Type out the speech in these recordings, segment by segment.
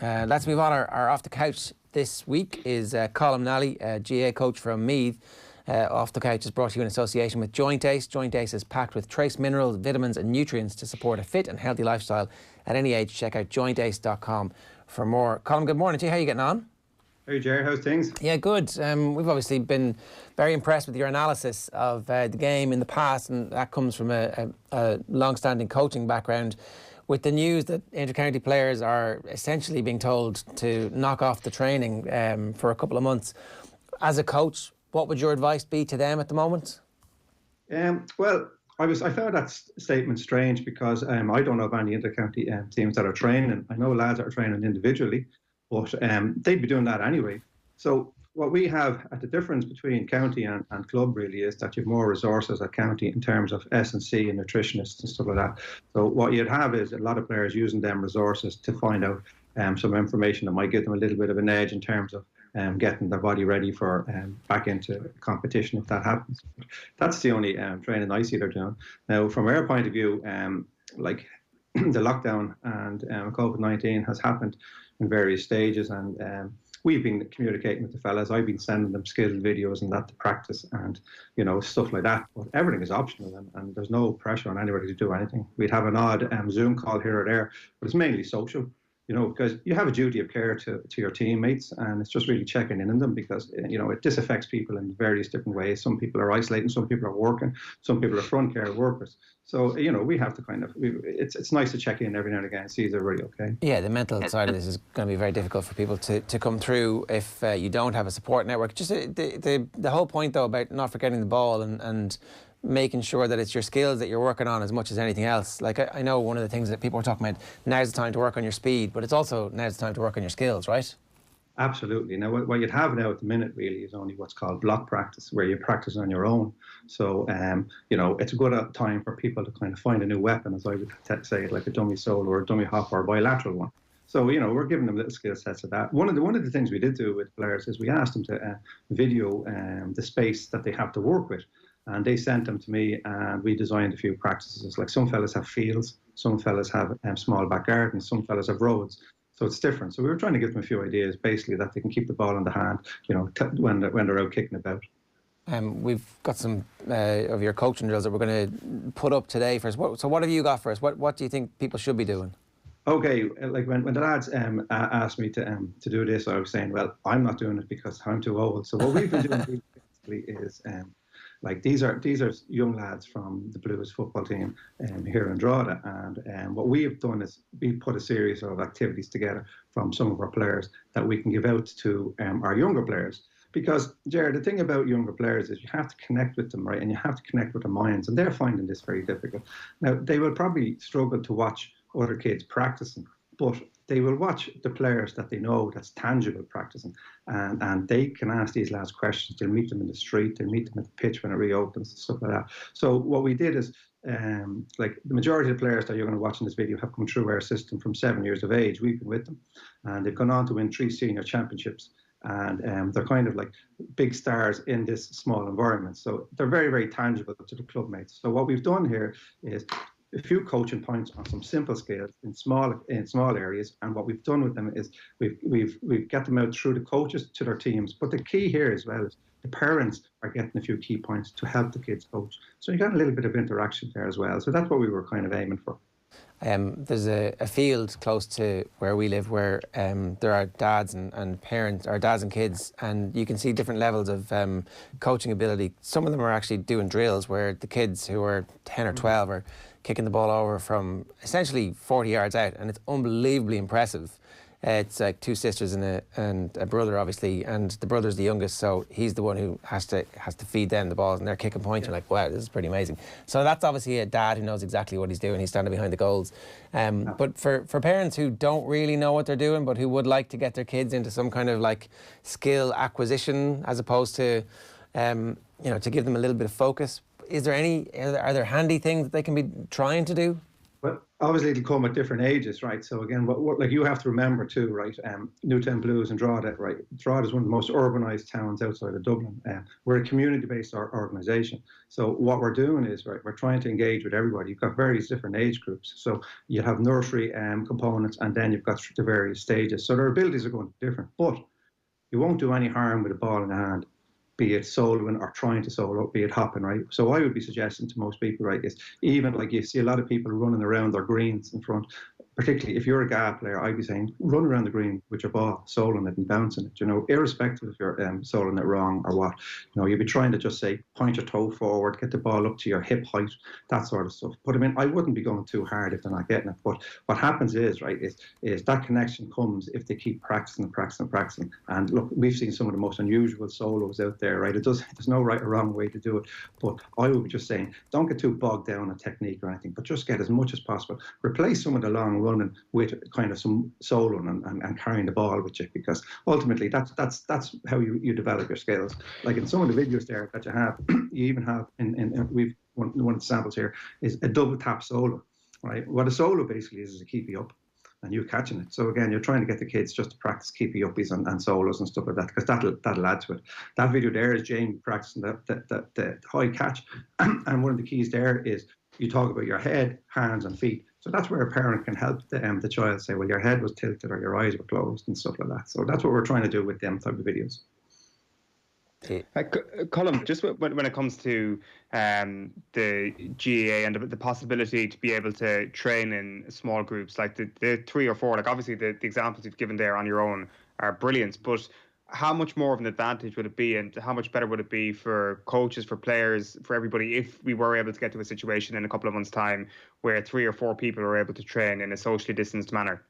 Let's move on. Our off the couch this week is Colm Nally, GA coach from Meath. Off the couch is brought to you in association with Joint Ace. Joint Ace is packed with trace minerals, vitamins and nutrients to support a fit and healthy lifestyle at any age. Check out jointace.com for more. Colm, good morning to you. How are you getting on? Hey Jerry, how's things? Yeah, good. We've obviously been very impressed with your analysis of the game in the past, and that comes from a long-standing coaching background. With the news that inter-county players are essentially being told to knock off the training for a couple of months, as a coach, what would your advice be to them at the moment? Well, I found that statement strange because I don't know of any inter-county teams that are training. I know lads that are training individually, but they'd be doing that anyway. So what we have at the difference between county and club really is that you have more resources at county in terms of S&C and nutritionists and stuff like that. So what you'd have is a lot of players using them resources to find out some information that might give them a little bit of an edge in terms of getting their body ready for back into competition if that happens. That's the only training I see they're doing. Now, from our point of view, like the lockdown and COVID-19 has happened in various stages, and we've been communicating with the fellas. I've been sending them skilled videos and that to practice and, stuff like that. But everything is optional and there's no pressure on anybody to do anything. We'd have an odd Zoom call here or there, but it's mainly social, because you have a duty of care to your teammates, and it's just really checking in on them because, it disaffects people in various different ways. Some people are isolating, some people are working, some people are front care workers. So, we have to it's nice to check in every now and again and see if they're really okay. Yeah, the mental side of this is going to be very difficult for people to come through if you don't have a support network. Just the whole point, though, about not forgetting the ball and making sure that it's your skills that you're working on as much as anything else. Like, I know one of the things that people are talking about, now's the time to work on your speed, but it's also now's the time to work on your skills, right? Absolutely. Now, what you'd have now at the minute really is only what's called block practice, where you practice on your own. So, it's a good time for people to kind of find a new weapon, as I would say, like a dummy solo or a dummy hop or a bilateral one. So, we're giving them little skill sets of that. One of the things we did do with players is we asked them to video the space that they have to work with. And they sent them to me, and we designed a few practices. Like some fellas have fields, some fellas have small back gardens, some fellas have roads. So it's different. So we were trying to give them a few ideas, basically, that they can keep the ball in the hand, when they're out kicking about. We've got some of your coaching drills that we're going to put up today for us. So what have you got for us? What do you think people should be doing? Okay, like when the lads asked me to do this, I was saying, well, I'm not doing it because I'm too old. So what we've been doing basically is these are young lads from the Blues football team here in Drogheda, and what we have done is we put a series of activities together from some of our players that we can give out to our younger players. Because, Jared, the thing about younger players is you have to connect with them, right? And you have to connect with their minds, and they're finding this very difficult. Now, they will probably struggle to watch other kids practicing, but they will watch the players that they know that's tangible practicing, and they can ask these lads questions. They'll meet them in the street, they'll meet them at the pitch when it reopens and stuff like that. So what we did is, the majority of the players that you're going to watch in this video have come through our system from 7 years of age. We've been with them, and they've gone on to win 3 senior championships. And they're kind of like big stars in this small environment. So they're very, very tangible to the club mates. So what we've done here is a few coaching points on some simple skills in small areas, and what we've done with them is we've got them out through the coaches to their teams. But the key here as well is the parents are getting a few key points to help the kids coach. So you got a little bit of interaction there as well. So that's what we were kind of aiming for. There's a field close to where we live where there are dads and parents, or dads and kids, and you can see different levels of coaching ability. Some of them are actually doing drills where the kids who are 10 or 12 are kicking the ball over from essentially 40 yards out, and it's unbelievably impressive. It's like 2 sisters and a brother, obviously, and the brother's the youngest, so he's the one who has to feed them the balls, and they're kicking points. You're like, wow, this is pretty amazing. So that's obviously a dad who knows exactly what he's doing. He's standing behind the goals. But for parents who don't really know what they're doing, but who would like to get their kids into some kind of like skill acquisition, as opposed to, to give them a little bit of focus, are there handy things that they can be trying to do? But obviously it'll come at different ages, right? So again, what like you have to remember too, right? Newtown Blues and Drogheda, right? Drogheda is one of the most urbanised towns outside of Dublin. We're a community-based organisation. So what we're doing is, right, we're trying to engage with everybody. You've got various different age groups. So you have nursery components, and then you've got the various stages. So their abilities are going to be different, but you won't do any harm with a ball in the hand, be it soloing or trying to solo, be it hopping, right? So I would be suggesting to most people, right, is even like you see a lot of people running around their greens in front, particularly if you're a GA player, I'd be saying run around the green with your ball, soloing it and bouncing it, irrespective if you're soloing it wrong or what. You'd be trying to just say, point your toe forward, get the ball up to your hip height, that sort of stuff. But I mean, I wouldn't be going too hard if they're not getting it. But what happens is, right, is that connection comes if they keep practicing and practicing and practicing. And look, we've seen some of the most unusual solos out there, right? There's no right or wrong way to do it. But I would be just saying, don't get too bogged down on technique or anything, but just get as much as possible. Replace some of the long running with kind of some soloing and carrying the ball with you, because ultimately that's how you develop your skills. Like in some of the videos there that you have, you even have we've one of the samples here is a double tap solo, right? What a solo basically is a keepy up and you catching it. So again, you're trying to get the kids just to practice keepy uppies and solos and stuff like that, because that'll add to it. That video there is Jamie practicing the high catch, and one of the keys there is you talk about your head, hands, and feet. So that's where a parent can help the child say, well, your head was tilted or your eyes were closed and stuff like that. So that's what we're trying to do with them type of videos. Colm, just when it comes to the GAA and the possibility to be able to train in small groups, like the 3 or 4, like obviously the examples you've given there on your own are brilliant, but how much more of an advantage would it be, and how much better would it be for coaches, for players, for everybody, if we were able to get to a situation in a couple of months' time where 3 or 4 people are able to train in a socially distanced manner?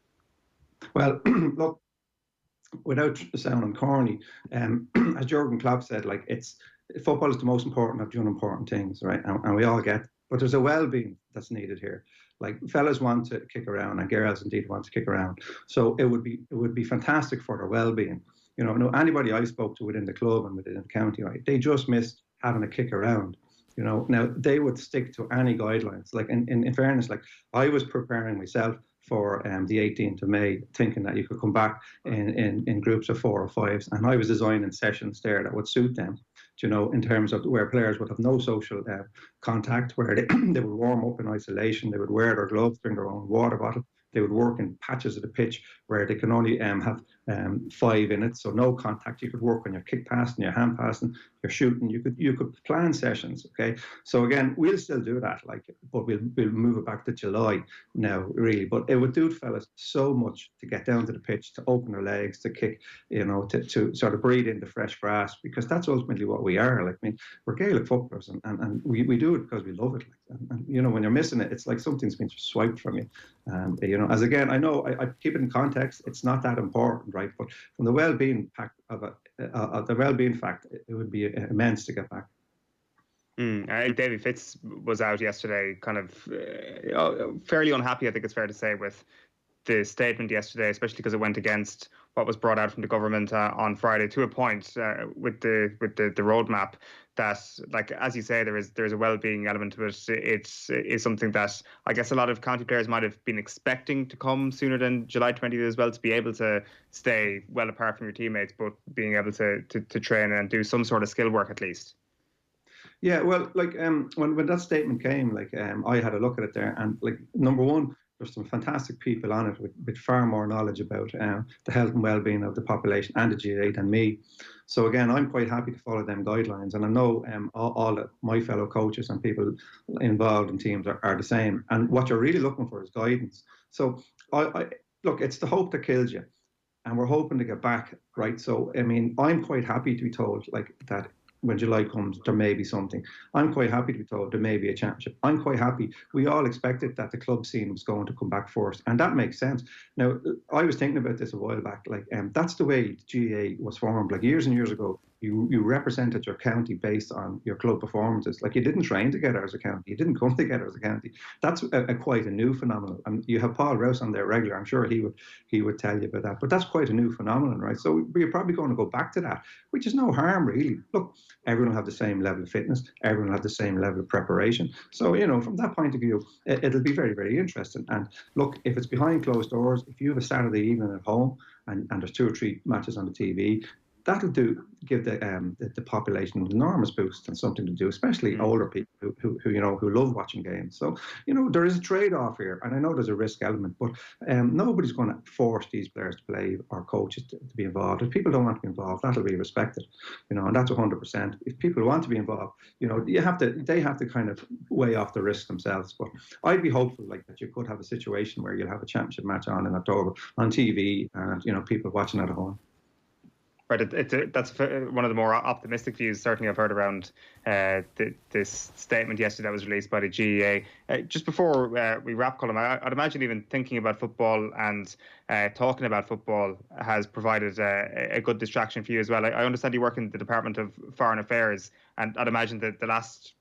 Well, look, without sounding corny, as Jurgen Klopp said, like football is the most important of the unimportant things, right? And we all get, but there's a well-being that's needed here. Like fellas want to kick around, and girls indeed want to kick around. So it would be fantastic for their well-being. Anybody I spoke to within the club and within the county, right? They just missed having a kick around. Now they would stick to any guidelines. Like in fairness, like I was preparing myself for the 18th of May, thinking that you could come back in groups of 4 or 5s, and I was designing sessions there that would suit them. In terms of where players would have no social contact, where they would warm up in isolation, they would wear their gloves, bring their own water bottle. They would work in patches of the pitch where they can only have 5 in it, so no contact. You could work on your kick passing, your hand passing, your shooting. You could plan sessions. Okay, so again, we'll still do that, but we'll move it back to July now, really. But it would do fellas so much to get down to the pitch, to open their legs, to kick, to sort of breathe in the fresh grass, because that's ultimately what we are. Like, I mean, we're Gaelic footballers, and we do it because we love it. And when you're missing it, it's like something's been swiped from you. As again, I know I keep it in context. It's not that important, right? But from the well-being fact it would be immense to get back. David Fitz was out yesterday, kind of fairly unhappy, I think it's fair to say, with the statement yesterday, especially because it went against what was brought out from the government on Friday, to a point with the roadmap that, like as you say, there's a well-being element to it. It's something that I guess a lot of county players might have been expecting to come sooner than July 20th as well, to be able to stay well apart from your teammates, but being able to train and do some sort of skill work at least. Yeah, well, like when that statement came, like I had a look at it there, and like number one, there's some fantastic people on it with far more knowledge about the health and well-being of the population and the GAA than me. So again, I'm quite happy to follow them guidelines, and I know all my fellow coaches and people involved in teams are the same. And what you're really looking for is guidance. So I look, it's the hope that kills you, and we're hoping to get back, right? So I mean, I'm quite happy to be told like that. When July comes, there may be something. I'm quite happy to be told there may be a championship. I'm quite happy. We all expected that the club scene was going to come back first, and that makes sense. Now, I was thinking about this a while back. Like, that's the way the GAA was formed. Like years and years ago, you represented your county based on your club performances. Like, you didn't train together as a county, you didn't come together as a county. That's quite a new phenomenon. And you have Paul Rouse on there regular. I'm sure he would tell you about that. But that's quite a new phenomenon, right? So we're probably going to go back to that, which is no harm really. Look, everyone will have the same level of fitness, everyone will have the same level of preparation. So, from that point of view, it'll be very, very interesting. And look, if it's behind closed doors, if you have a Saturday evening at home and there's 2 or 3 matches on the TV, that'll give the population an enormous boost and something to do, especially older people who love watching games. So there is a trade-off here, and I know there's a risk element, but nobody's going to force these players to play or coaches to be involved. If people don't want to be involved, that'll be respected, and that's 100%. If people want to be involved, they have to kind of weigh off the risk themselves. But I'd be hopeful that you could have a situation where you'll have a championship match on in October on TV, and people watching at home. Right, that's one of the more optimistic views certainly I've heard around this statement yesterday that was released by the GEA. Just before we wrap, Colm, I'd imagine even thinking about football and talking about football has provided a good distraction for you as well. I understand you work in the Department of Foreign Affairs, and I'd imagine that the last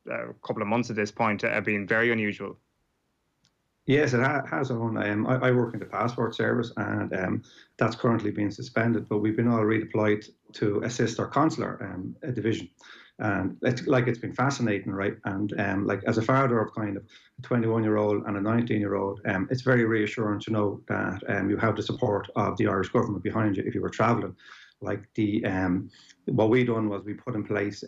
couple of months at this point have been very unusual. Yes, it has. I work in the passport service, and that's currently being suspended. But we've been all redeployed to assist our consular division, and it's been fascinating, right? And as a father of kind of a 21-year-old and a 19-year-old, it's very reassuring to know that you have the support of the Irish government behind you if you were travelling. What we done was we put in place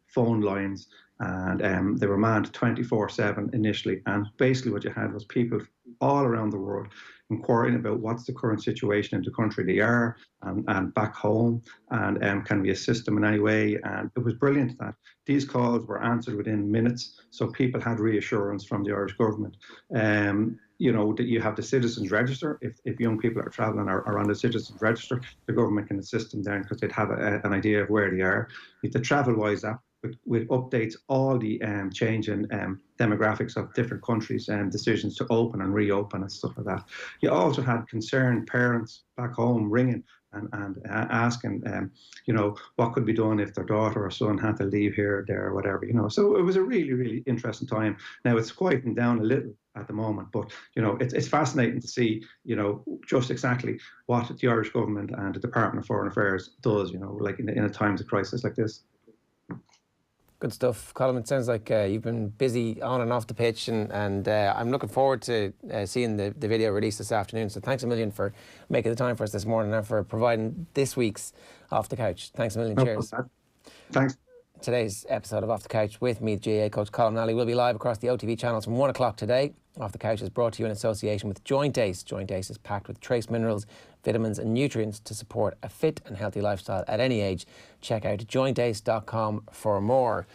phone lines, and they were manned 24/7 initially. And basically what you had was people all around the world inquiring about what's the current situation in the country they are and back home, and can we assist them in any way. And it was brilliant that these calls were answered within minutes, so people had reassurance from the Irish government. That you have the citizens register. If young people are travelling are on the citizens register, the government can assist them then because they'd have an idea of where they are. The TravelWise app with updates all the change in demographics of different countries and decisions to open and reopen and stuff like that. You also had concerned parents back home ringing and asking, what could be done if their daughter or son had to leave here, there, or whatever, So it was a really, really interesting time. Now it's quieting down a little at the moment, but it's fascinating to see just exactly what the Irish government and the Department of Foreign Affairs does, like in a times of crisis like this. Good stuff, Colm. It sounds like you've been busy on and off the pitch, and I'm looking forward to seeing the video released this afternoon. So thanks a million for making the time for us this morning and for providing this week's Off the Couch. Thanks a million. Cheers. Thanks. Today's episode of Off the Couch with Meath GA coach Colm Nally will be live across the OTB channels from 1 o'clock today. Off the Couch is brought to you in association with Joint Ace. Joint Ace is packed with trace minerals, vitamins and nutrients to support a fit and healthy lifestyle at any age. Check out jointace.com for more.